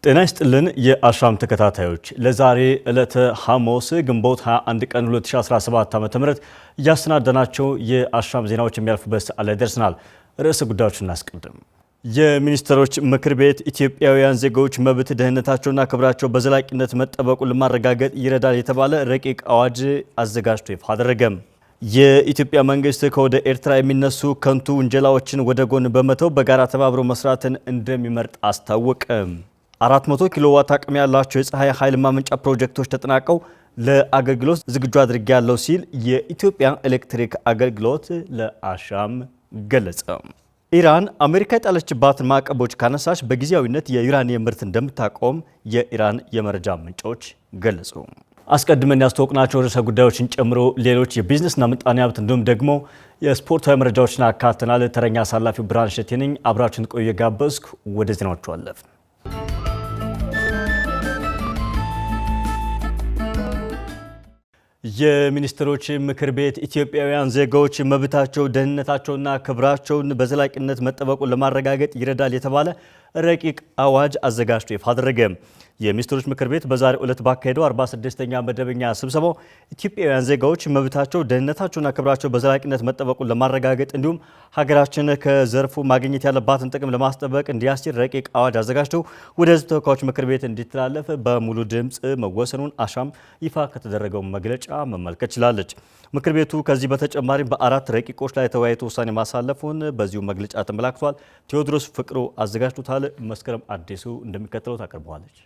ጤና ይስጥልን የአሻም ተከታታዮች ለዛሬ ዕለተ ሐሙስ ግንቦት 21 ቀን 2017 ዓ.ም ያሰናዳናቸው የአሻም ዜናዎች የሚያልፉበት ሰዓት ላይ ደርሰናል። ርዕሰ ጉዳዮችን እናስቀድም። የሚኒስትሮች ምክር ቤት ኢትዮጵያውያን ዜጎች መብት ደህንነታቸውና ክብራቸው በዘላቂነት መጠበቁን ለማረጋገጥ ይረዳል የተባለ ረቂቅ አዋጅ አዘጋጅቶ ይፋ አደረገ። የኢትዮጵያ መንግስት ከወደ ኤርትራ የሚነሱ ከንቱ ውንጀላዎችን ወደ ጎን በመተው በጋራ ተባብሮ መስራትን እንደሚመርጥ አስታወቀ። 400 ኪሎዋት አቅም ያላቸው የፀሐይ ኃይል ማመንጫ ፕሮጀክቶች ተጠናቀው ለአገልግሎት ዝግጁ አድርጌያለሁ ሲል የኢትዮጵያ ኤሌክትሪክ አገልግሎት ለአሻም ገለጸ። ኢራን አሜሪካ የጣለችባትን ማዕቀቦች ካነሳች በጊዜያዊነት የዩራኒየም ምርት እንደምታቆም የኢራን የመረጃ ምንጮች ገለጹ። አስቀድመን ያስተዋወቅናቸው ርዕሰ ጉዳዮችን ጨምሮ ሌሎች የቢዝነስና ምጣኔ ሀብት እንዲሁም ደግሞ የስፖርታዊ መረጃዎችን አካተናል። ተረኛ አሳላፊው ብርሃን እሸቴ ነኝ። አብራችን ቆዩ ጋበዝኩ። ወደ ዜናዎቹ አለፍ። የሚኒስትሮች ምክር ቤት ኢትዮጵያውያን ዜጎች መብታቸው ደህንነታቸውና ክብራቸውን በዘላቂነት መጠበቁን ለማረጋገጥ ይረዳል የተባለ ረቂቅ አዋጅ አዘጋጅቶ ይፋ አደረገ። የሚኒስትሮች ምክር ቤት በዛሬው ዕለት ባካሄደው 46ኛ መደበኛ ስብሰባው ኢትዮጵያውያን ዜጋዎች መብታቸው ደህንነታቸውና ክብራቸው በዘላቂነት መጠበቁን ለማረጋገጥ እንዲሁም ሀገራችን ከዘርፉ ማግኘት ያለባትን ጥቅም ለማስጠበቅ እንዲያስችል ረቂቅ አዋጅ አዘጋጅቶ ወደ ሕዝብ ተወካዮች ምክር ቤት እንዲተላለፍ በሙሉ ድምፅ መወሰኑን አሻም ይፋ ከተደረገው መግለጫ መመልከት ችላለች። ምክር ቤቱ ከዚህ በተጨማሪ በአራት ረቂቆች ላይ ተወያይቶ ውሳኔ ማሳለፉን በዚሁ መግለጫ ተመላክቷል። ቴዎድሮስ ፍቅሩ አዘጋጅቶታል። መስከረም አዲሱ እንደሚከተለው ታቀርበዋለች።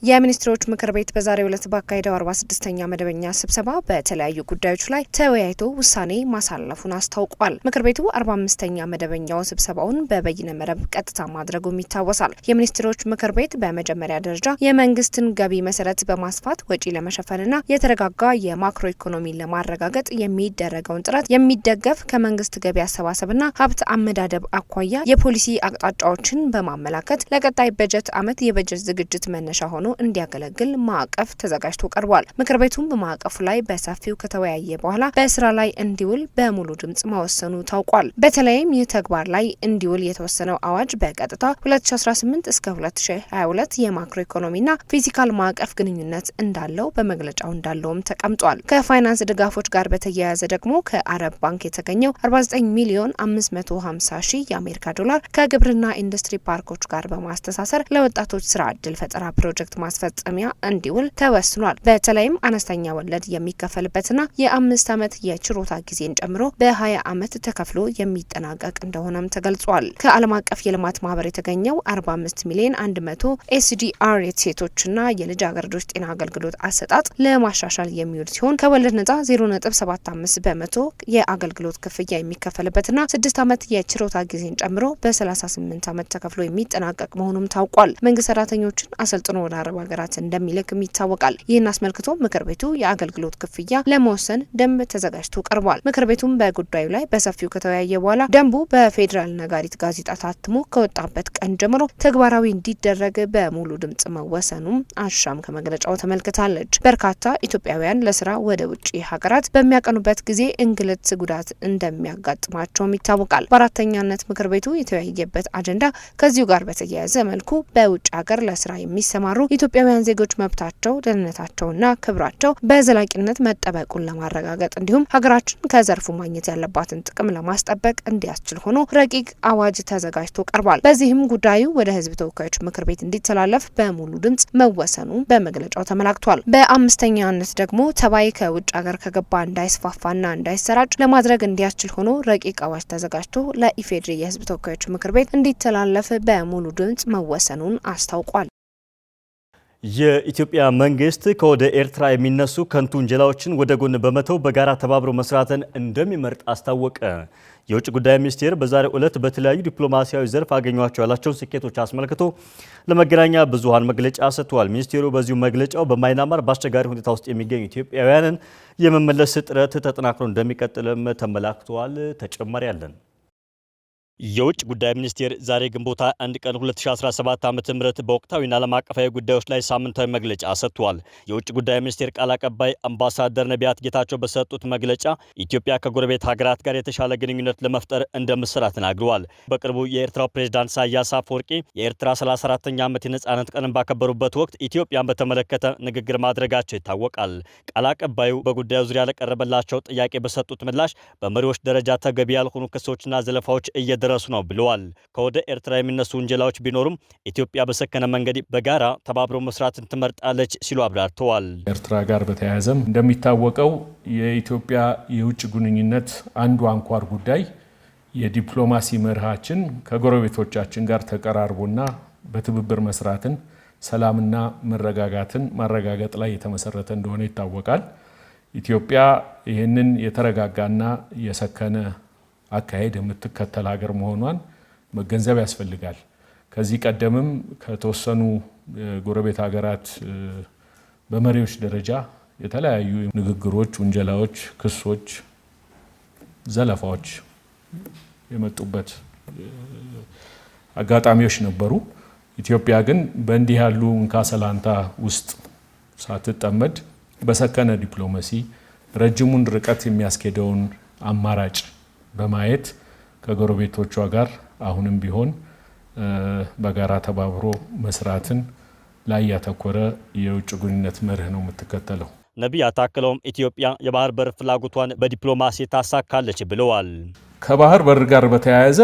የሚኒስትሮች ምክር ቤት በዛሬው ዕለት ባካሄደው 46ኛ መደበኛ ስብሰባ በተለያዩ ጉዳዮች ላይ ተወያይቶ ውሳኔ ማሳለፉን አስታውቋል። ምክር ቤቱ 45ኛ መደበኛው ስብሰባውን በበይነ መረብ ቀጥታ ማድረጉም ይታወሳል። የሚኒስትሮች ምክር ቤት በመጀመሪያ ደረጃ የመንግስትን ገቢ መሰረት በማስፋት ወጪ ለመሸፈንና የተረጋጋ የማክሮ ኢኮኖሚን ለማረጋገጥ የሚደረገውን ጥረት የሚደገፍ ከመንግስት ገቢ አሰባሰብና ሀብት አመዳደብ አኳያ የፖሊሲ አቅጣጫዎችን በማመላከት ለቀጣይ በጀት ዓመት የበጀት ዝግጅት መነሻ ሆኖ እንዲያገለግል ማዕቀፍ ተዘጋጅቶ ቀርቧል። ምክር ቤቱም በማዕቀፉ ላይ በሰፊው ከተወያየ በኋላ በስራ ላይ እንዲውል በሙሉ ድምጽ መወሰኑ ታውቋል። በተለይም ይህ ተግባር ላይ እንዲውል የተወሰነው አዋጅ በቀጥታ 2018 እስከ 2022 የማክሮ ኢኮኖሚና ፊዚካል ማዕቀፍ ግንኙነት እንዳለው በመግለጫው እንዳለውም ተቀምጧል። ከፋይናንስ ድጋፎች ጋር በተያያዘ ደግሞ ከአረብ ባንክ የተገኘው 49 ሚሊዮን 550 ሺህ የአሜሪካ ዶላር ከግብርና ኢንዱስትሪ ፓርኮች ጋር በማስተሳሰር ለወጣቶች ስራ ዕድል ፈጠራ ፕሮጀክት ማስፈጸሚያ እንዲውል ተወስኗል። በተለይም አነስተኛ ወለድ የሚከፈልበትና የ5 ዓመት የችሮታ ጊዜን ጨምሮ በ20 ዓመት ተከፍሎ የሚጠናቀቅ እንደሆነም ተገልጿል። ከዓለም አቀፍ የልማት ማህበር የተገኘው 45 ሚሊዮን 100 ኤስዲአር የሴቶችና የልጃገረዶች ጤና አገልግሎት አሰጣጥ ለማሻሻል የሚውል ሲሆን ከወለድ ነጻ 0.75 በመቶ የአገልግሎት ክፍያ የሚከፈልበትና 6 ዓመት የችሮታ ጊዜን ጨምሮ በ38 ዓመት ተከፍሎ የሚጠናቀቅ መሆኑም ታውቋል። መንግስት ሰራተኞችን አሰልጥኖ ወደ አረብ ሀገራት እንደሚልክም ይታወቃል። ይህን አስመልክቶ ምክር ቤቱ የአገልግሎት ክፍያ ለመወሰን ደንብ ተዘጋጅቶ ቀርቧል። ምክር ቤቱም በጉዳዩ ላይ በሰፊው ከተወያየ በኋላ ደንቡ በፌዴራል ነጋሪት ጋዜጣ ታትሞ ከወጣበት ቀን ጀምሮ ተግባራዊ እንዲደረግ በሙሉ ድምጽ መወሰኑም አሻም ከመግለጫው ተመልክታለች። በርካታ ኢትዮጵያውያን ለስራ ወደ ውጭ ሀገራት በሚያቀኑበት ጊዜ እንግልት፣ ጉዳት እንደሚያጋጥማቸውም ይታወቃል። በአራተኛነት ምክር ቤቱ የተወያየበት አጀንዳ ከዚሁ ጋር በተያያዘ መልኩ በውጭ ሀገር ለስራ የሚሰማሩ ኢትዮጵያውያን ዜጎች መብታቸው ደህንነታቸውና ክብራቸው በዘላቂነት መጠበቁን ለማረጋገጥ እንዲሁም ሀገራችን ከዘርፉ ማግኘት ያለባትን ጥቅም ለማስጠበቅ እንዲያስችል ሆኖ ረቂቅ አዋጅ ተዘጋጅቶ ቀርቧል። በዚህም ጉዳዩ ወደ ሕዝብ ተወካዮች ምክር ቤት እንዲተላለፍ በሙሉ ድምጽ መወሰኑ በመግለጫው ተመላክቷል። በአምስተኛነት ደግሞ ተባይ ከውጭ ሀገር ከገባ እንዳይስፋፋና እንዳይሰራጭ ለማድረግ እንዲያስችል ሆኖ ረቂቅ አዋጅ ተዘጋጅቶ ለኢፌዴሪ የሕዝብ ተወካዮች ምክር ቤት እንዲተላለፍ በሙሉ ድምጽ መወሰኑን አስታውቋል። የኢትዮጵያ መንግስት ከወደ ኤርትራ የሚነሱ ከንቱ ውንጀላዎችን ወደ ጎን በመተው በጋራ ተባብሮ መስራትን እንደሚመርጥ አስታወቀ። የውጭ ጉዳይ ሚኒስቴር በዛሬው ዕለት በተለያዩ ዲፕሎማሲያዊ ዘርፍ አገኟቸው ያላቸውን ስኬቶች አስመልክቶ ለመገናኛ ብዙሃን መግለጫ ሰጥቷል። ሚኒስቴሩ በዚሁ መግለጫው በማይናማር በአስቸጋሪ ሁኔታ ውስጥ የሚገኙ ኢትዮጵያውያንን የመመለስ ጥረት ተጠናክሮ እንደሚቀጥልም ተመላክቷል። ተጨማሪ አለን። የውጭ ጉዳይ ሚኒስቴር ዛሬ ግንቦት 1 ቀን 2017 ዓ.ም በወቅታዊና ዓለም አቀፋዊ ጉዳዮች ላይ ሳምንታዊ መግለጫ ሰጥቷል። የውጭ ጉዳይ ሚኒስቴር ቃል አቀባይ አምባሳደር ነቢያት ጌታቸው በሰጡት መግለጫ ኢትዮጵያ ከጎረቤት ሀገራት ጋር የተሻለ ግንኙነት ለመፍጠር እንደምትሰራ ተናግረዋል። በቅርቡ የኤርትራው ፕሬዝዳንት ኢሳያስ አፈወርቂ የኤርትራ 34ኛ ዓመት የነጻነት ቀንን ባከበሩበት ወቅት ኢትዮጵያን በተመለከተ ንግግር ማድረጋቸው ይታወቃል። ቃል አቀባዩ በጉዳዩ ዙሪያ ለቀረበላቸው ጥያቄ በሰጡት ምላሽ በመሪዎች ደረጃ ተገቢ ያልሆኑ ክሶችና ዘለፋዎች እየደረሱ ነው ብለዋል። ከወደ ኤርትራ የሚነሱ ውንጀላዎች ቢኖሩም ኢትዮጵያ በሰከነ መንገድ በጋራ ተባብሮ መስራትን ትመርጣለች ሲሉ አብራርተዋል። ኤርትራ ጋር በተያያዘም እንደሚታወቀው የኢትዮጵያ የውጭ ግንኙነት አንዱ አንኳር ጉዳይ የዲፕሎማሲ መርሃችን ከጎረቤቶቻችን ጋር ተቀራርቦና በትብብር መስራትን፣ ሰላምና መረጋጋትን ማረጋገጥ ላይ የተመሰረተ እንደሆነ ይታወቃል። ኢትዮጵያ ይህንን የተረጋጋና የሰከነ አካሄድ የምትከተል ሀገር መሆኗን መገንዘብ ያስፈልጋል። ከዚህ ቀደምም ከተወሰኑ ጎረቤት ሀገራት በመሪዎች ደረጃ የተለያዩ ንግግሮች፣ ውንጀላዎች፣ ክሶች፣ ዘለፋዎች የመጡበት አጋጣሚዎች ነበሩ። ኢትዮጵያ ግን በእንዲህ ያሉ እንካሰላንታ ውስጥ ሳትጠመድ በሰከነ ዲፕሎማሲ ረጅሙን ርቀት የሚያስኬደውን አማራጭ በማየት ከጎረቤቶቿ ጋር አሁንም ቢሆን በጋራ ተባብሮ መስራትን ላይ ያተኮረ የውጭ ግንኙነት መርህ ነው የምትከተለው። ነቢያት አክለውም ኢትዮጵያ የባህር በር ፍላጎቷን በዲፕሎማሲ ታሳካለች ብለዋል። ከባህር በር ጋር በተያያዘ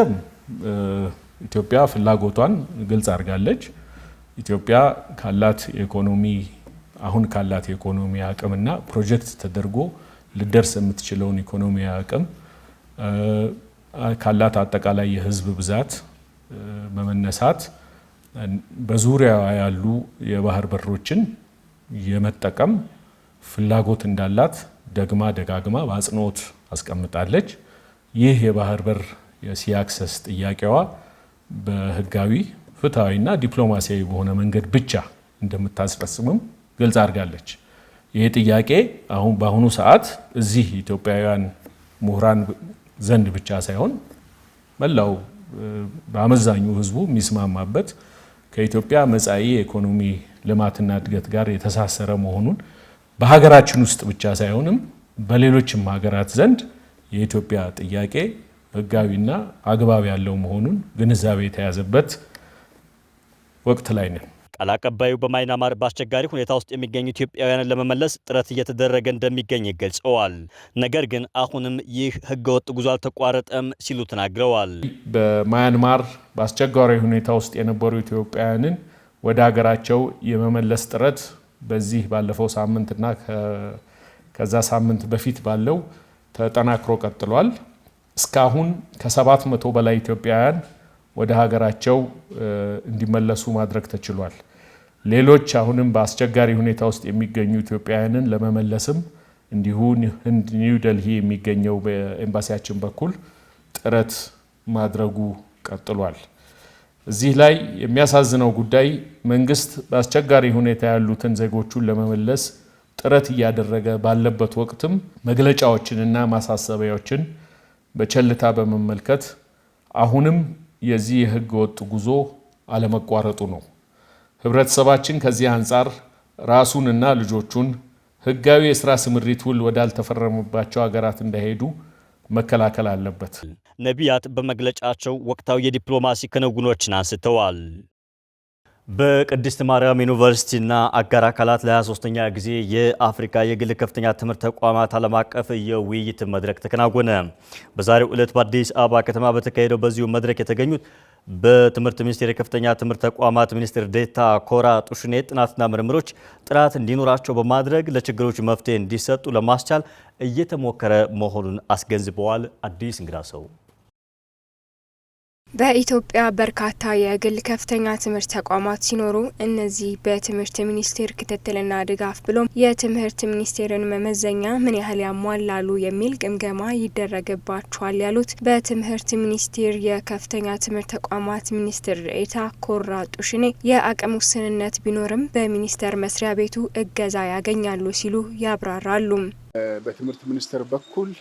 ኢትዮጵያ ፍላጎቷን ግልጽ አድርጋለች። ኢትዮጵያ ካላት የኢኮኖሚ አቅምና ፕሮጀክት ተደርጎ ልደርስ የምትችለውን ኢኮኖሚ አቅም ካላት አጠቃላይ የሕዝብ ብዛት በመነሳት በዙሪያዋ ያሉ የባህር በሮችን የመጠቀም ፍላጎት እንዳላት ደጋግማ በአጽንኦት አስቀምጣለች። ይህ የባህር በር የሲ አክሰስ ጥያቄዋ በህጋዊ ፍትሐዊና ዲፕሎማሲያዊ በሆነ መንገድ ብቻ እንደምታስፈጽምም ግልጽ አድርጋለች። ይህ ጥያቄ በአሁኑ ሰዓት እዚህ ኢትዮጵያውያን ምሁራን ዘንድ ብቻ ሳይሆን መላው በአመዛኙ ህዝቡ የሚስማማበት ከኢትዮጵያ መጻኢ የኢኮኖሚ ልማትና እድገት ጋር የተሳሰረ መሆኑን በሀገራችን ውስጥ ብቻ ሳይሆንም በሌሎችም ሀገራት ዘንድ የኢትዮጵያ ጥያቄ ህጋዊና አግባብ ያለው መሆኑን ግንዛቤ የተያዘበት ወቅት ላይ ነን። ቃል አቀባዩ በማይናማር በአስቸጋሪ ሁኔታ ውስጥ የሚገኙ ኢትዮጵያውያንን ለመመለስ ጥረት እየተደረገ እንደሚገኝ ገልጸዋል። ነገር ግን አሁንም ይህ ህገወጥ ጉዞ አልተቋረጠም ሲሉ ተናግረዋል። በማያንማር በአስቸጋሪ ሁኔታ ውስጥ የነበሩ ኢትዮጵያውያንን ወደ ሀገራቸው የመመለስ ጥረት በዚህ ባለፈው ሳምንትና ከዛ ሳምንት በፊት ባለው ተጠናክሮ ቀጥሏል። እስካሁን ከ700 በላይ ኢትዮጵያውያን ወደ ሀገራቸው እንዲመለሱ ማድረግ ተችሏል። ሌሎች አሁንም በአስቸጋሪ ሁኔታ ውስጥ የሚገኙ ኢትዮጵያውያንን ለመመለስም እንዲሁ ህንድ ኒው ዴልሂ የሚገኘው በኤምባሲያችን በኩል ጥረት ማድረጉ ቀጥሏል። እዚህ ላይ የሚያሳዝነው ጉዳይ መንግስት በአስቸጋሪ ሁኔታ ያሉትን ዜጎቹን ለመመለስ ጥረት እያደረገ ባለበት ወቅትም መግለጫዎችንና ማሳሰቢያዎችን በቸልታ በመመልከት አሁንም የዚህ የህገ ወጥ ጉዞ አለመቋረጡ ነው። ህብረተሰባችን ከዚህ አንጻር ራሱንና ልጆቹን ህጋዊ የስራ ስምሪት ውል ወዳልተፈረመባቸው ሀገራት እንዳይሄዱ መከላከል አለበት። ነቢያት በመግለጫቸው ወቅታዊ የዲፕሎማሲ ክንውኖችን አንስተዋል። በቅድስት ማርያም ዩኒቨርሲቲና አጋር አካላት ለ23ኛ ጊዜ የአፍሪካ የግል ከፍተኛ ትምህርት ተቋማት ዓለም አቀፍ የውይይት መድረክ ተከናወነ። በዛሬው ዕለት በአዲስ አበባ ከተማ በተካሄደው በዚሁ መድረክ የተገኙት በትምህርት ሚኒስቴር የከፍተኛ ትምህርት ተቋማት ሚኒስትር ዴኤታ ኮራ ጡሽኔ ጥናትና ምርምሮች ጥራት እንዲኖራቸው በማድረግ ለችግሮች መፍትሄ እንዲሰጡ ለማስቻል እየተሞከረ መሆኑን አስገንዝበዋል። አዲስ እንግዳ ሰው በኢትዮጵያ በርካታ የግል ከፍተኛ ትምህርት ተቋማት ሲኖሩ እነዚህ በትምህርት ሚኒስቴር ክትትልና ድጋፍ ብሎም የትምህርት ሚኒስቴርን መመዘኛ ምን ያህል ያሟላሉ የሚል ግምገማ ይደረግባቸዋል ያሉት በትምህርት ሚኒስቴር የከፍተኛ ትምህርት ተቋማት ሚኒስትር ዴኤታ ኮራ ጡሽኔ የአቅም ውስንነት ቢኖርም በሚኒስቴር መስሪያ ቤቱ እገዛ ያገኛሉ ሲሉ ያብራራሉ። በትምህርት ሚኒስቴር በኩል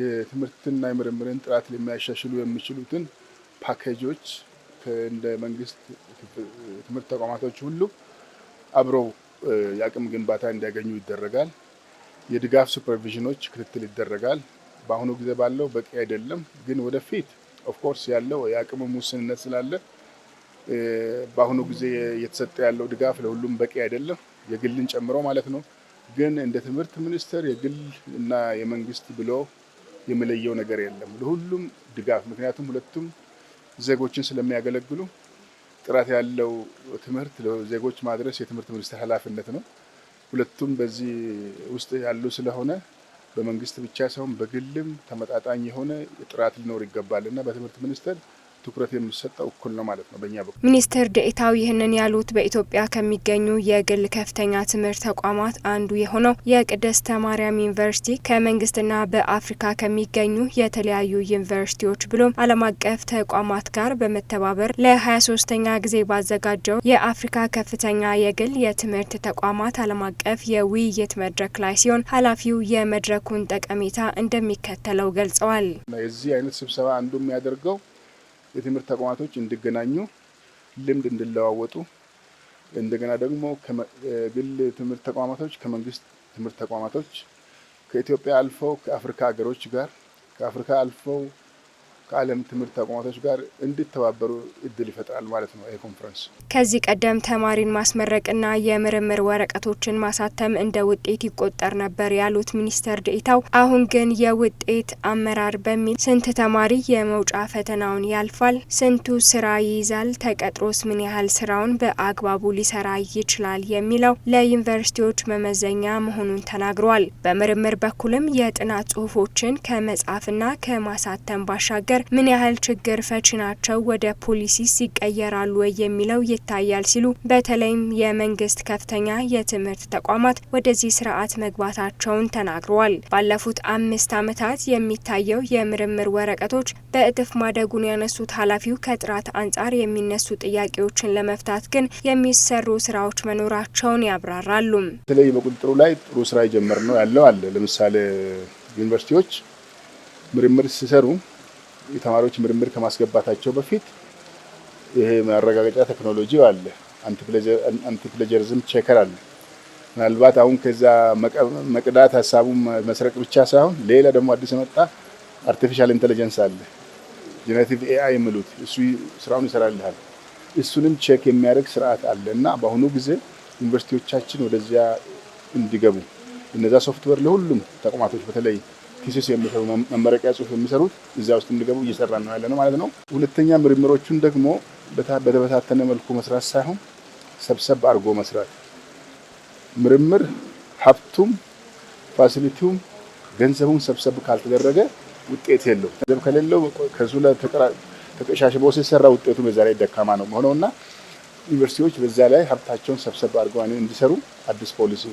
የትምህርትና የምርምርን ጥራት ሊያሻሽሉ የሚችሉትን ፓኬጆች እንደ መንግስት ትምህርት ተቋማቶች ሁሉ አብረው የአቅም ግንባታ እንዲያገኙ ይደረጋል። የድጋፍ ሱፐርቪዥኖች ክትትል ይደረጋል። በአሁኑ ጊዜ ባለው በቂ አይደለም፣ ግን ወደፊት ኦፍኮርስ ያለው የአቅም ውስንነት ስላለ በአሁኑ ጊዜ እየተሰጠ ያለው ድጋፍ ለሁሉም በቂ አይደለም፣ የግልን ጨምሮ ማለት ነው። ግን እንደ ትምህርት ሚኒስቴር የግል እና የመንግስት ብሎ የሚለየው ነገር የለም። ለሁሉም ድጋፍ፣ ምክንያቱም ሁለቱም ዜጎችን ስለሚያገለግሉ ጥራት ያለው ትምህርት ለዜጎች ማድረስ የትምህርት ሚኒስቴር ኃላፊነት ነው። ሁለቱም በዚህ ውስጥ ያሉ ስለሆነ በመንግስት ብቻ ሳይሆን በግልም ተመጣጣኝ የሆነ ጥራት ሊኖር ይገባልና በትምህርት ሚኒስቴር ትኩረት የሚሰጠው እኩል ነው ማለት ነው በእኛ በኩል። ሚኒስትር ዴኤታው ይህንን ያሉት በኢትዮጵያ ከሚገኙ የግል ከፍተኛ ትምህርት ተቋማት አንዱ የሆነው የቅድስተ ማርያም ዩኒቨርሲቲ ከመንግስትና በአፍሪካ ከሚገኙ የተለያዩ ዩኒቨርሲቲዎች ብሎም ዓለም አቀፍ ተቋማት ጋር በመተባበር ለ23ኛ ጊዜ ባዘጋጀው የአፍሪካ ከፍተኛ የግል የትምህርት ተቋማት ዓለም አቀፍ የውይይት መድረክ ላይ ሲሆን ኃላፊው የመድረኩን ጠቀሜታ እንደሚከተለው ገልጸዋል። የዚህ አይነት ስብሰባ አንዱ የሚያደርገው የትምህርት ተቋማቶች እንዲገናኙ፣ ልምድ እንዲለዋወጡ፣ እንደገና ደግሞ ከግል ትምህርት ተቋማቶች ከመንግስት ትምህርት ተቋማቶች ከኢትዮጵያ አልፈው ከአፍሪካ ሀገሮች ጋር ከአፍሪካ አልፈው ከዓለም ትምህርት ተቋማቶች ጋር እንዲተባበሩ እድል ይፈጥራል ማለት ነው ይሄ ኮንፈረንስ። ከዚህ ቀደም ተማሪን ማስመረቅና የምርምር ወረቀቶችን ማሳተም እንደ ውጤት ይቆጠር ነበር ያሉት ሚኒስትር ዴኤታው፣ አሁን ግን የውጤት አመራር በሚል ስንት ተማሪ የመውጫ ፈተናውን ያልፋል፣ ስንቱ ስራ ይይዛል፣ ተቀጥሮስ ምን ያህል ስራውን በአግባቡ ሊሰራ ይችላል የሚለው ለዩኒቨርሲቲዎች መመዘኛ መሆኑን ተናግረዋል። በምርምር በኩልም የጥናት ጽሁፎችን ከመጻፍና ከማሳተም ባሻገር ምን ያህል ችግር ፈቺ ናቸው፣ ወደ ፖሊሲስ ይቀየራሉ የሚለው ይታያል ሲሉ በተለይም የመንግስት ከፍተኛ የትምህርት ተቋማት ወደዚህ ስርዓት መግባታቸውን ተናግረዋል። ባለፉት 5 ዓመታት የሚታየው የምርምር ወረቀቶች በእጥፍ ማደጉን ያነሱት ኃላፊው ከጥራት አንጻር የሚነሱ ጥያቄዎችን ለመፍታት ግን የሚሰሩ ስራዎች መኖራቸውን ያብራራሉ። በተለይ በቁጥጥሩ ላይ ጥሩ ስራ ይጀምር ነው ያለው አለ። ለምሳሌ ዩኒቨርሲቲዎች ምርምር ሲሰሩ የተማሪዎች ምርምር ከማስገባታቸው በፊት ይሄ ማረጋገጫ ቴክኖሎጂ አለ፣ አንቲፕሌጀሪዝም ቼከር አለ። ምናልባት አሁን ከዛ መቅዳት ሀሳቡን መስረቅ ብቻ ሳይሆን ሌላ ደግሞ አዲስ የመጣ አርቲፊሻል ኢንተለጀንስ አለ፣ ጄኔሬቲቭ ኤአይ የሚሉት እሱ ስራውን ይሰራልሃል። እሱንም ቼክ የሚያደርግ ስርዓት አለ እና በአሁኑ ጊዜ ዩኒቨርሲቲዎቻችን ወደዚያ እንዲገቡ እነዛ ሶፍትዌር ለሁሉም ተቋማቶች በተለይ ቲሲስ የሚሰሩ መመረቂያ ጽሁፍ የሚሰሩት እዚያ ውስጥ እንዲገቡ እየሰራ ነው ያለ ነው ማለት ነው። ሁለተኛ ምርምሮቹን ደግሞ በተበታተነ መልኩ መስራት ሳይሆን ሰብሰብ አድርጎ መስራት። ምርምር ሀብቱም ፋሲሊቲውም ገንዘቡን ሰብሰብ ካልተደረገ ውጤት የለው። ገንዘብ ከሌለው ከሱ ላይ ተቀሻሽቦ ሲሰራ ውጤቱ በዛ ላይ ደካማ ነው ሆነውና ዩኒቨርሲቲዎች በዛ ላይ ሀብታቸውን ሰብሰብ አድርገው እንዲሰሩ አዲስ ፖሊሲ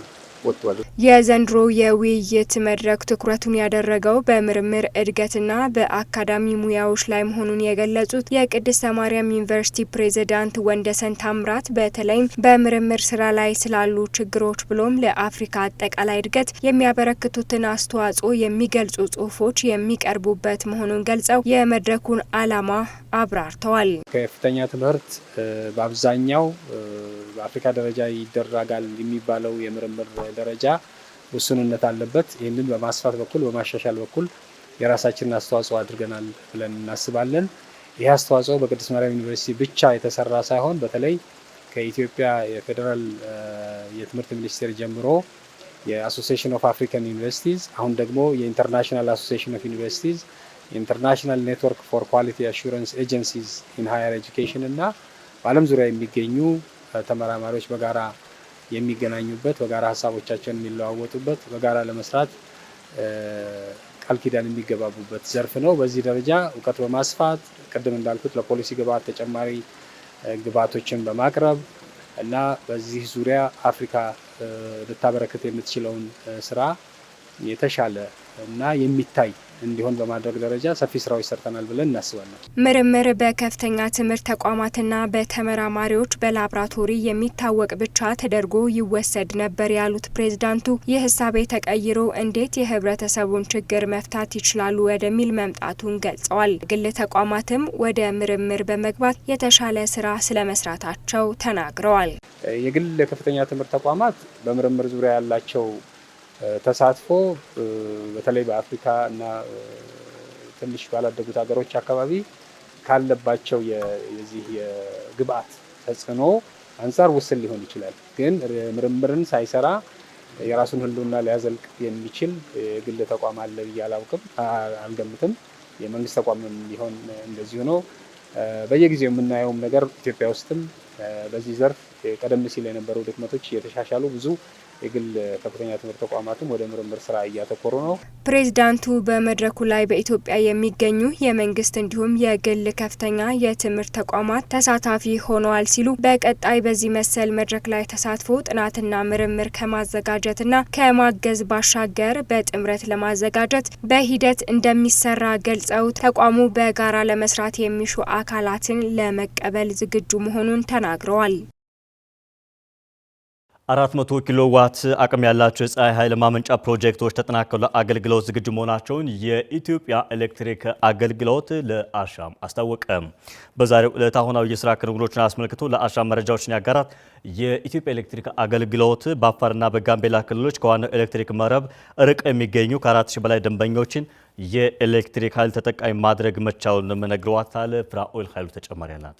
ወጥቷል። የዘንድሮ የውይይት መድረክ ትኩረቱን ያደረገው በምርምር እድገትና በአካዳሚ ሙያዎች ላይ መሆኑን የገለጹት የቅድስተ ማርያም ዩኒቨርሲቲ ፕሬዝዳንት ወንደሰን ታምራት በተለይም በምርምር ስራ ላይ ስላሉ ችግሮች ብሎም ለአፍሪካ አጠቃላይ እድገት የሚያበረክቱትን አስተዋጽኦ የሚገልጹ ጽሁፎች የሚቀርቡበት መሆኑን ገልጸው የመድረኩን ዓላማ አብራርተዋል። ከፍተኛ ትምህርት በአብዛኛው በአፍሪካ ደረጃ ይደረጋል የሚባለው የምርምር ደረጃ ውስንነት አለበት። ይህንን በማስፋት በኩል በማሻሻል በኩል የራሳችንን አስተዋጽኦ አድርገናል ብለን እናስባለን። ይህ አስተዋጽኦ በቅድስት ማርያም ዩኒቨርሲቲ ብቻ የተሰራ ሳይሆን በተለይ ከኢትዮጵያ የፌዴራል የትምህርት ሚኒስቴር ጀምሮ የአሶሲዬሽን ኦፍ አፍሪካን ዩኒቨርሲቲዝ፣ አሁን ደግሞ የኢንተርናሽናል አሶሲዬሽን ኦፍ ዩኒቨርሲቲዝ፣ የኢንተርናሽናል ኔትወርክ ፎር ኳሊቲ አሹራንስ ኤጀንሲዝ ኢን ሃየር ኤጁኬሽን እና በዓለም ዙሪያ የሚገኙ ተመራማሪዎች በጋራ የሚገናኙበት፣ በጋራ ሀሳቦቻቸውን የሚለዋወጡበት፣ በጋራ ለመስራት ቃል ኪዳን የሚገባቡበት ዘርፍ ነው። በዚህ ደረጃ እውቀት በማስፋት ቅድም እንዳልኩት ለፖሊሲ ግብዓት ተጨማሪ ግብዓቶችን በማቅረብ እና በዚህ ዙሪያ አፍሪካ ልታበረክት የምትችለውን ስራ የተሻለ እና የሚታይ እንዲሆን በማድረግ ደረጃ ሰፊ ስራዎች ሰርተናል ብለን እናስባለን። ምርምር በከፍተኛ ትምህርት ተቋማትና በተመራማሪዎች በላብራቶሪ የሚታወቅ ብቻ ተደርጎ ይወሰድ ነበር ያሉት ፕሬዝዳንቱ ይህ ሀሳብ ተቀይሮ እንዴት የህብረተሰቡን ችግር መፍታት ይችላሉ ወደሚል መምጣቱን ገልጸዋል። ግል ተቋማትም ወደ ምርምር በመግባት የተሻለ ስራ ስለመስራታቸው ተናግረዋል። የግል ከፍተኛ ትምህርት ተቋማት በምርምር ዙሪያ ያላቸው ተሳትፎ በተለይ በአፍሪካ እና ትንሽ ባላደጉት ሀገሮች አካባቢ ካለባቸው የዚህ የግብአት ተጽዕኖ አንጻር ውስን ሊሆን ይችላል። ግን ምርምርን ሳይሰራ የራሱን ህልውና ሊያዘልቅ የሚችል የግል ተቋም አለ ብዬ አልገምትም። የመንግስት ተቋምም ሊሆን እንደዚሁ ነው። በየጊዜው የምናየውም ነገር ኢትዮጵያ ውስጥም በዚህ ዘርፍ ቀደም ሲል የነበሩ ድክመቶች እየተሻሻሉ ብዙ የግል ከፍተኛ ትምህርት ተቋማትም ወደ ምርምር ስራ እያተኮሩ ነው። ፕሬዝዳንቱ በመድረኩ ላይ በኢትዮጵያ የሚገኙ የመንግስት እንዲሁም የግል ከፍተኛ የትምህርት ተቋማት ተሳታፊ ሆነዋል ሲሉ በቀጣይ በዚህ መሰል መድረክ ላይ ተሳትፎ ጥናትና ምርምር ከማዘጋጀትና ከማገዝ ባሻገር በጥምረት ለማዘጋጀት በሂደት እንደሚሰራ ገልጸው ተቋሙ በጋራ ለመስራት የሚሹ አካላትን ለመቀበል ዝግጁ መሆኑን ተናግረዋል። 400 ኪሎ ዋት አቅም ያላቸው የፀሐይ ኃይል ማመንጫ ፕሮጀክቶች ተጠናክረው ለአገልግሎት ዝግጁ መሆናቸውን የኢትዮጵያ ኤሌክትሪክ አገልግሎት ለአሻም አስታወቀ። በዛሬው ዕለት አሁናዊ የስራ ክንውኖችን አስመልክቶ ለአሻም መረጃዎችን ያጋራት የኢትዮጵያ ኤሌክትሪክ አገልግሎት በአፋርና በጋምቤላ ክልሎች ከዋናው ኤሌክትሪክ መረብ ርቀው የሚገኙ ከ4000 በላይ ደንበኞችን የኤሌክትሪክ ኃይል ተጠቃሚ ማድረግ መቻሉን ነግረዋታል። ፍራኦል ኃይሉ ተጨማሪ አላት።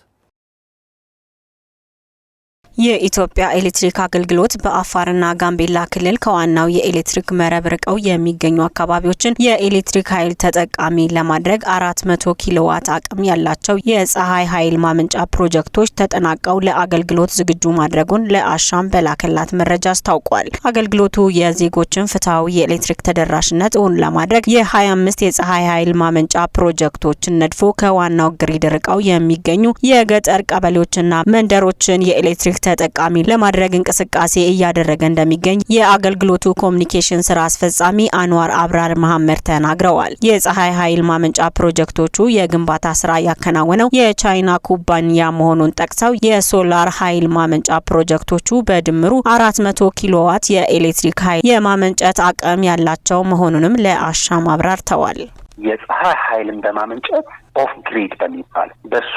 የኢትዮጵያ ኤሌክትሪክ አገልግሎት በአፋርና ጋምቤላ ክልል ከዋናው የኤሌክትሪክ መረብ ርቀው የሚገኙ አካባቢዎችን የኤሌክትሪክ ኃይል ተጠቃሚ ለማድረግ 400 ኪሎዋት አቅም ያላቸው የፀሐይ ኃይል ማመንጫ ፕሮጀክቶች ተጠናቀው ለአገልግሎት ዝግጁ ማድረጉን ለአሻም በላከላት መረጃ አስታውቋል። አገልግሎቱ የዜጎችን ፍትሐዊ የኤሌክትሪክ ተደራሽነት እውን ለማድረግ የ25 የፀሐይ ኃይል ማመንጫ ፕሮጀክቶችን ነድፎ ከዋናው ግሪድ ርቀው የሚገኙ የገጠር ቀበሌዎችና መንደሮችን የኤሌክትሪክ ተጠቃሚ ለማድረግ እንቅስቃሴ እያደረገ እንደሚገኝ የአገልግሎቱ ኮሙኒኬሽን ስራ አስፈጻሚ አንዋር አብራር መሐመድ ተናግረዋል። የፀሐይ ኃይል ማመንጫ ፕሮጀክቶቹ የግንባታ ስራ ያከናወነው የቻይና ኩባንያ መሆኑን ጠቅሰው የሶላር ኃይል ማመንጫ ፕሮጀክቶቹ በድምሩ 400 ኪሎዋት የኤሌክትሪክ ኃይል የማመንጨት አቅም ያላቸው መሆኑንም ለአሻም አብራርተዋል። የፀሐይ ኃይልን በማመንጨት ኦፍ ግሪድ በሚባል በሱ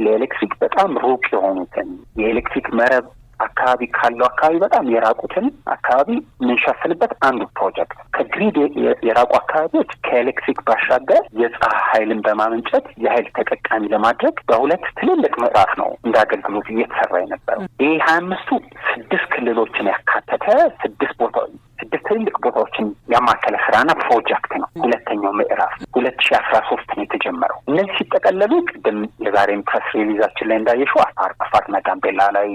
ለኤሌክትሪክ በጣም ሩቅ የሆኑትን የኤሌክትሪክ መረብ አካባቢ ካለው አካባቢ በጣም የራቁትን አካባቢ የምንሸፍንበት አንዱ ፕሮጀክት። ከግሪድ የራቁ አካባቢዎች ከኤሌክትሪክ ባሻገር የፀሐይ ኃይልን በማመንጨት የኃይል ተጠቃሚ ለማድረግ በሁለት ትልልቅ ምዕራፍ ነው እንደ አገልግሎት እየተሰራ የነበረው። ይህ 25ቱ 6 ክልሎችን ያካተተ 6 ትልልቅ ቦታዎችን ያማከለ ስራና ፕሮጀክት ነው። ሁለተኛው ምዕራፍ 2013 ነው የተጀመረው። እነዚህ ሲጠቀለሉ ቅድም የዛሬም ፕሬስ ሪሊዛችን ላይ እንዳየሽው አፋርና ጋምቤላ ላይ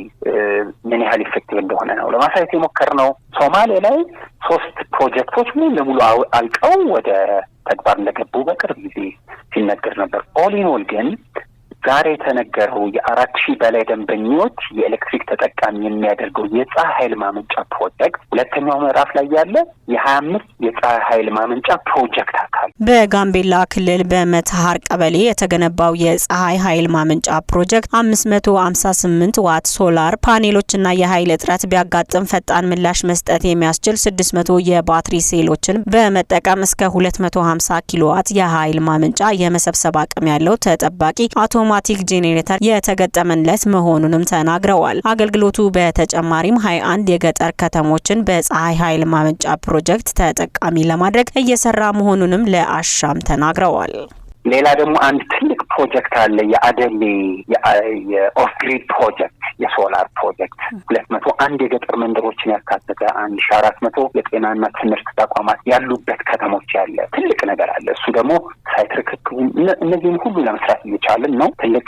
ምን ያህል ኢፌክቲቭ እንደሆነ ነው ለማሳየት የሞከርነው። ሶማሌ ላይ 3 ፕሮጀክቶች ሙሉ ለሙሉ አልቀው ወደ ተግባር እንደገቡ በቅርብ ጊዜ ሲነገር ነበር። ኦል ኢን ኦል ግን ዛሬ የተነገረው የ4000 በላይ ደንበኞች የኤሌክትሪክ ተጠቃሚ የሚያደርገው የፀሐይ ኃይል ማመንጫ ፕሮጀክት ሁለተኛው ምዕራፍ ላይ ያለ የ25 የፀሐይ ኃይል ማመንጫ ፕሮጀክት አካል። በጋምቤላ ክልል በመተሃር ቀበሌ የተገነባው የፀሐይ ኃይል ማመንጫ ፕሮጀክት 558 ዋት ሶላር ፓኔሎችና የኃይል እጥረት ቢያጋጥም ፈጣን ምላሽ መስጠት የሚያስችል 600 የባትሪ ሴሎችን በመጠቀም እስከ 250 ኪሎዋት የኃይል ማመንጫ የመሰብሰብ አቅም ያለው ተጠባቂ አውቶማቲክ ጄኔሬተር የተገጠመለት መሆኑንም ተናግረዋል። አገልግሎቱ በተጨማሪም 21 የገጠር ከተሞችን በፀሐይ ኃይል ማመንጫ ፕሮጀክት ተጠቃሚ ለማድረግ እየሰራ መሆኑንም ለአሻም ተናግረዋል። ሌላ ደግሞ አንድ ትልቅ ፕሮጀክት አለ። የአደሌ የኦፍ ግሪድ ፕሮጀክት የሶላር ፕሮጀክት 201 የገጠር መንደሮችን ያካተተ 1400 የጤናና ትምህርት ተቋማት ያሉበት ከተሞች ያለ ትልቅ ነገር አለ። እሱ ደግሞ ሳይት ርክክቡ እነዚህን ሁሉ ለመስራት እየቻልን ነው። ትልቅ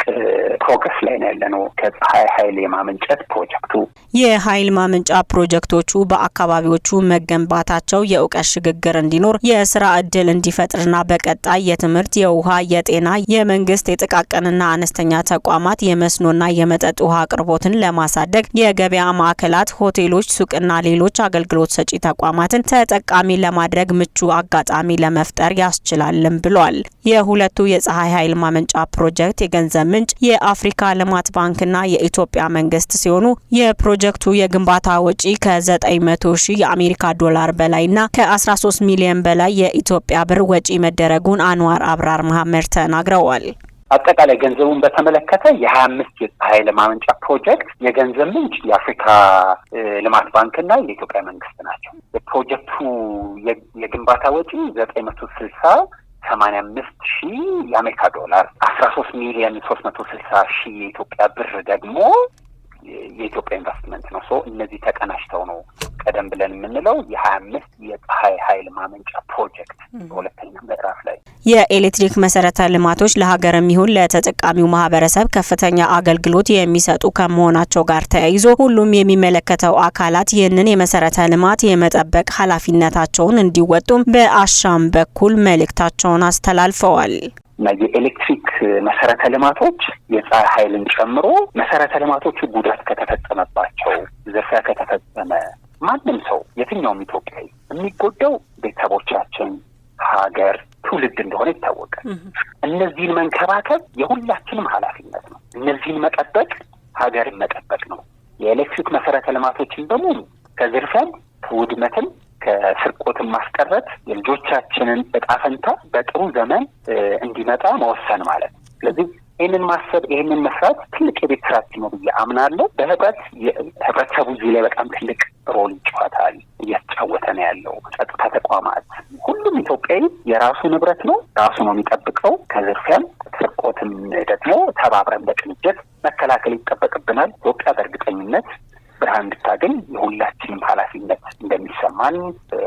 ፕሮግረስ ላይ ነው ያለነው ከፀሐይ ኃይል የማመንጨት ፕሮጀክቱ። የኃይል ማመንጫ ፕሮጀክቶቹ በአካባቢዎቹ መገንባታቸው የእውቀት ሽግግር እንዲኖር፣ የስራ እድል እንዲፈጥርና በቀጣይ የትምህርት የውሃ የውሃ፣ የጤና፣ የመንግስት የጥቃቅንና አነስተኛ ተቋማት የመስኖና የመጠጥ ውሃ አቅርቦትን ለማሳደግ የገበያ ማዕከላት፣ ሆቴሎች፣ ሱቅና ሌሎች አገልግሎት ሰጪ ተቋማትን ተጠቃሚ ለማድረግ ምቹ አጋጣሚ ለመፍጠር ያስችላልም ብሏል። የሁለቱ የፀሐይ ኃይል ማመንጫ ፕሮጀክት የገንዘብ ምንጭ የአፍሪካ ልማት ባንክና የኢትዮጵያ መንግስት ሲሆኑ የፕሮጀክቱ የግንባታ ወጪ ከ900 ሺህ የአሜሪካ ዶላር በላይና ከ13 ሚሊዮን በላይ የኢትዮጵያ ብር ወጪ መደረጉን አንዋር አብራር መሐመድ ተናግረዋል። አጠቃላይ ገንዘቡን በተመለከተ የ25 የፀሐይ ኃይል ማመንጫ ፕሮጀክት የገንዘብ ምንጭ የአፍሪካ ልማት ባንክና የኢትዮጵያ መንግስት ናቸው። የፕሮጀክቱ የግንባታ ወጪ 985 ሺህ የአሜሪካ ዶላር፣ 13 ሚሊዮን 360 ሺህ የኢትዮጵያ ብር ደግሞ የኢትዮጵያ ኢንቨስትመንት ነው። እነዚህ ተቀናጅተው ነው ቀደም ብለን የምንለው የ25 የፀሐይ ኃይል ማመንጫ ፕሮጀክት በሁለተኛ ምዕራፍ ላይ የኤሌክትሪክ መሰረተ ልማቶች ለሀገርም ይሁን ለተጠቃሚው ማህበረሰብ ከፍተኛ አገልግሎት የሚሰጡ ከመሆናቸው ጋር ተያይዞ ሁሉም የሚመለከተው አካላት ይህንን የመሰረተ ልማት የመጠበቅ ኃላፊነታቸውን እንዲወጡም በአሻም በኩል መልእክታቸውን አስተላልፈዋል። እና የኤሌክትሪክ መሰረተ ልማቶች የፀሐይ ኃይልን ጨምሮ መሰረተ ልማቶቹ ጉዳት ከተፈጸመባቸው፣ ዝርፊያ ከተፈጸመ ማንም ሰው የትኛውም ኢትዮጵያዊ የሚጎዳው ቤተሰቦቻችን፣ ሀገር፣ ትውልድ እንደሆነ ይታወቃል። እነዚህን መንከባከብ የሁላችንም ኃላፊነት ነው። እነዚህን መጠበቅ ሀገርን መጠበቅ ነው። የኤሌክትሪክ መሰረተ ልማቶችን በሙሉ ከዝርፊያም ከውድመትም ከስርቆትን ማስቀረት የልጆቻችንን እጣ ፈንታ በጥሩ ዘመን እንዲመጣ መወሰን ማለት ነው። ስለዚህ ይህንን ማሰብ ይህንን መስራት ትልቅ የቤት ስራችን ነው ብዬ አምናለሁ። ህብረተሰቡ እዚህ ላይ በጣም ትልቅ ሮል ይጫወታል፣ እያስጫወተ ነው ያለው። ጸጥታ ተቋማት፣ ሁሉም ኢትዮጵያዊ የራሱ ንብረት ነው፣ ራሱ ነው የሚጠብቀው። ከዝርፊያም ስርቆትም ደግሞ ተባብረን በቅንጅት መከላከል ይጠበቅብናል። ኢትዮጵያ በእርግጠኝነት ብርሃን እንድታገኝ የሁላችንም ኃላፊነት እንደሚሰማን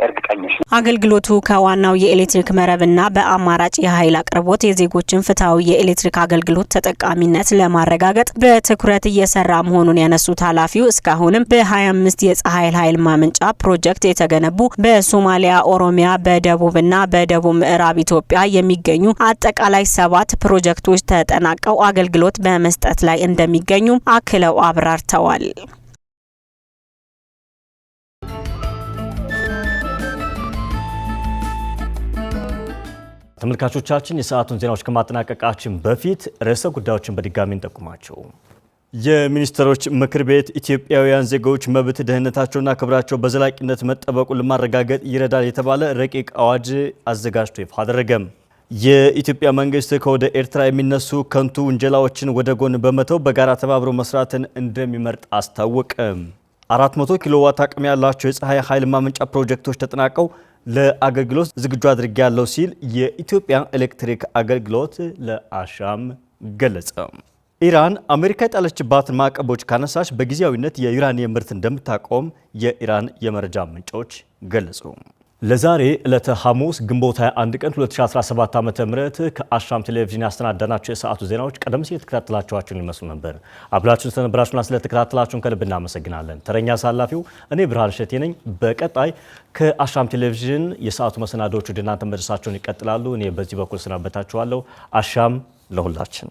እርግጠኞች ነው። አገልግሎቱ ከዋናው የኤሌክትሪክ መረብና በአማራጭ የኃይል አቅርቦት የዜጎችን ፍትሐዊ የኤሌክትሪክ አገልግሎት ተጠቃሚነት ለማረጋገጥ በትኩረት እየሰራ መሆኑን ያነሱት ኃላፊው እስካሁንም በ25 የፀሐይ ኃይል ማመንጫ ፕሮጀክት የተገነቡ በሶማሊያ፣ ኦሮሚያ፣ በደቡብና በደቡብ ምዕራብ ኢትዮጵያ የሚገኙ አጠቃላይ 7 ፕሮጀክቶች ተጠናቀው አገልግሎት በመስጠት ላይ እንደሚገኙ አክለው አብራርተዋል። ተመልካቾቻችን የሰዓቱን ዜናዎች ከማጠናቀቃችን በፊት ርዕሰ ጉዳዮችን በድጋሚ እንጠቁማቸው። የሚኒስትሮች ምክር ቤት ኢትዮጵያውያን ዜጎች መብት፣ ደህንነታቸውና ክብራቸው በዘላቂነት መጠበቁን ለማረጋገጥ ይረዳል የተባለ ረቂቅ አዋጅ አዘጋጅቶ ይፋ አደረገ። የኢትዮጵያ መንግስት ከወደ ኤርትራ የሚነሱ ከንቱ ውንጀላዎችን ወደ ጎን በመተው በጋራ ተባብሮ መስራትን እንደሚመርጥ አስታወቀ። 400 ኪሎዋት አቅም ያላቸው የፀሐይ ኃይል ማመንጫ ፕሮጀክቶች ተጠናቀው ለአገልግሎት ዝግጁ አድርጌያለሁ ሲል የኢትዮጵያ ኤሌክትሪክ አገልግሎት ለአሻም ገለጸ። ኢራን አሜሪካ የጣለችባትን ማዕቀቦች ካነሳች በጊዜያዊነት የዩራኒየም ምርት እንደምታቆም የኢራን የመረጃ ምንጮች ገለጹ። ለዛሬ ዕለተ ሐሙስ ግንቦት 21 ቀን 2017 ዓ.ም ከአሻም ቴሌቪዥን ያስተናዳናቸው የሰዓቱ ዜናዎች ቀደም ሲል የተከታተላችኋቸውን ይመስሉ ነበር። አብራችሁን ስለነበራችሁና ስለተከታተላችሁን ከልብ እናመሰግናለን። ተረኛ አሳላፊው እኔ ብርሃን እሸቴ ነኝ። በቀጣይ ከአሻም ቴሌቪዥን የሰዓቱ መሰናዶዎች ወደ እናንተ መድረሳቸውን ይቀጥላሉ። እኔ በዚህ በኩል ሰናበታችኋለሁ። አሻም ለሁላችን።